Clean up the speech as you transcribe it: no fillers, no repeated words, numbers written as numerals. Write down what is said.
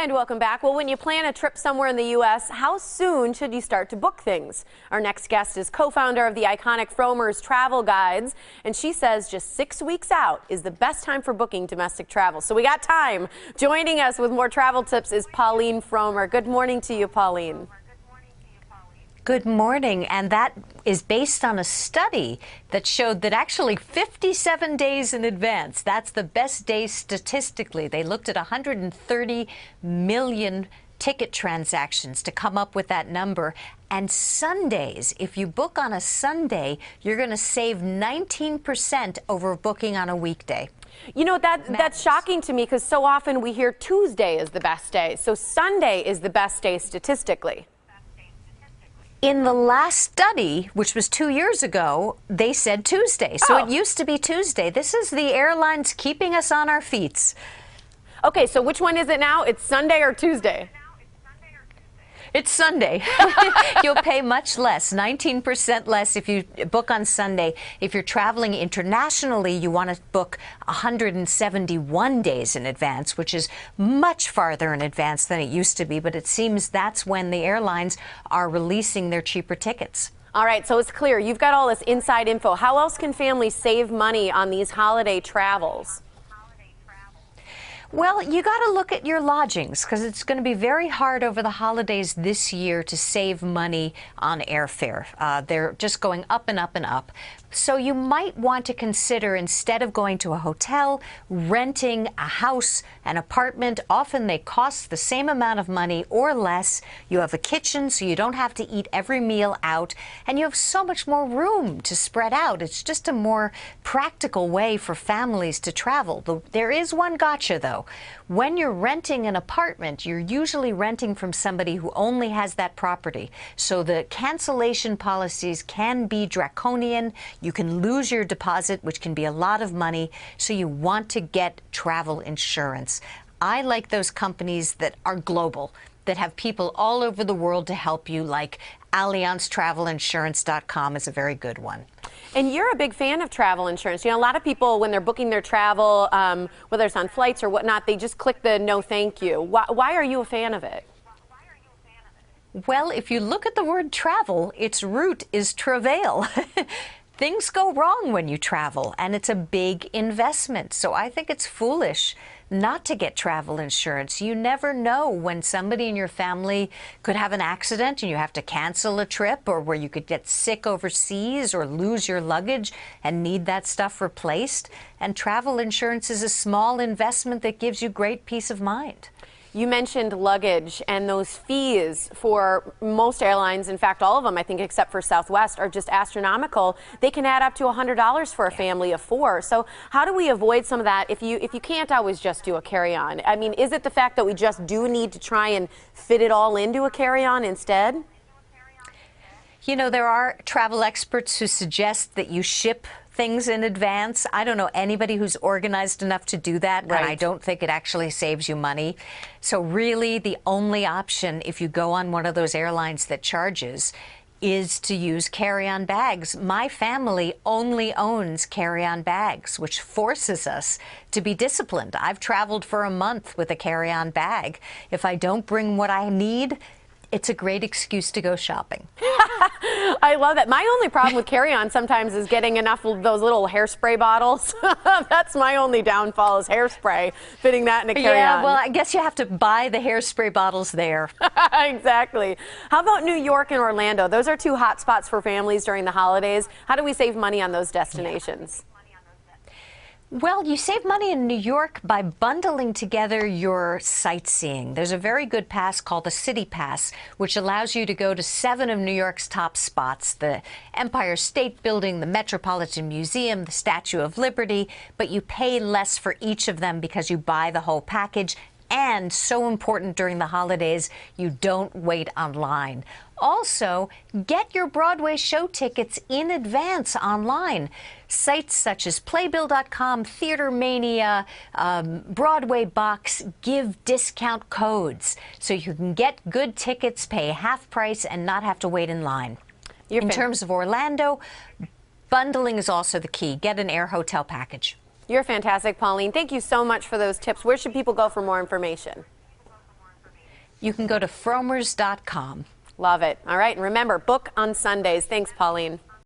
And welcome back. Well, when you plan a trip somewhere in the U.S., how soon should you start to book things? Our next guest is co-founder of the iconic Frommer's Travel Guides, and she says just 6 weeks out is the best time for booking domestic travel. So we got time. Joining us with more travel tips is Pauline Frommer. Good morning to you, Pauline. Good morning, and that is based on a study that showed that actually 57 days in advance, that's the best day statistically. They looked at 130 million ticket transactions to come up with that number. And Sundays, if you book on a Sunday, you're going to save 19% over booking on a weekday. You know, that's shocking to me because so often we hear Tuesday is the best day. So Sunday is the best day statistically. In the last study, which was 2 years ago, they said Tuesday. So it used to be Tuesday. This is the airlines keeping us on our feet. Okay, so which one is it now? It's Sunday or Tuesday? It's Sunday. You'll pay much less, 19% less if you book on Sunday. If you're traveling internationally, you want to book 171 days in advance, which is much farther in advance than it used to be. But it seems that's when the airlines are releasing their cheaper tickets. All right, so it's clear. You've got all this inside info. How else can families save money on these holiday travels? Well, you got to look at your lodgings because it's going to be very hard over the holidays this year to save money on airfare. They're just going up and up and up. So you might want to consider, instead of going to a hotel, renting a house, an apartment. Often they cost the same amount of money or less. You have a kitchen, so you don't have to eat every meal out, and you have so much more room to spread out. It's just a more practical way for families to travel. There is one gotcha, though. When you're renting an apartment, you're usually renting from somebody who only has that property. So the cancellation policies can be draconian. You can lose your deposit, which can be a lot of money. So you want to get travel insurance. I like those companies that are global, that have people all over the world to help you, like AllianzTravelInsurance.com is a very good one. And you're a big fan of travel insurance. You know, a lot of people, when they're booking their travel, whether it's on flights or whatnot, they just click the no thank you. Why are you a fan of it? Well, if you look at the word travel, its root is travail. Things go wrong when you travel, and it's a big investment. So I think it's foolish not to get travel insurance. You never know when somebody in your family could have an accident and you have to cancel a trip, or where you could get sick overseas or lose your luggage and need that stuff replaced. And travel insurance is a small investment that gives you great peace of mind. You mentioned luggage, and those fees for most airlines, in fact all of them I think except for Southwest, are just astronomical. They can add up to $100 for a family of 4. So how do we avoid some of that if you can't always just do a carry-on? I mean, is it the fact that we just do need to try and fit it all into a carry-on instead? You know, there are travel experts who suggest that you ship things in advance. I don't know anybody who's organized enough to do that, right. And I don't think it actually saves you money. So really the only option, if you go on one of those airlines that charges, is to use carry-on bags. My family only owns carry-on bags, which forces us to be disciplined. I've traveled for a month with a carry-on bag. If I don't bring what I need, it's a great excuse to go shopping. I love that. My only problem with carry-on sometimes is getting enough of those little hairspray bottles. That's my only downfall, is hairspray, fitting that in a carry-on. Yeah, well, I guess you have to buy the hairspray bottles there. Exactly. How about New York and Orlando? Those are two hot spots for families during the holidays. How do we save money on those destinations? Well, you save money in New York by bundling together your sightseeing. There's a very good pass called the City Pass, which allows you to go to 7 of New York's top spots: the Empire State Building, the Metropolitan Museum, the Statue of Liberty, but you pay less for each of them because you buy the whole package. And so important during the holidays, you don't wait online. Also, get your Broadway show tickets in advance online. Sites such as Playbill.com, Theater Mania, Broadway Box give discount codes so you can get good tickets, pay half price, and not have to wait in line. In terms of Orlando, bundling is also the key. Get an air hotel package. You're fantastic, Pauline. Thank you so much for those tips. Where should people go for more information? You can go to frommers.com. Love it. All right, and remember, book on Sundays. Thanks, Pauline.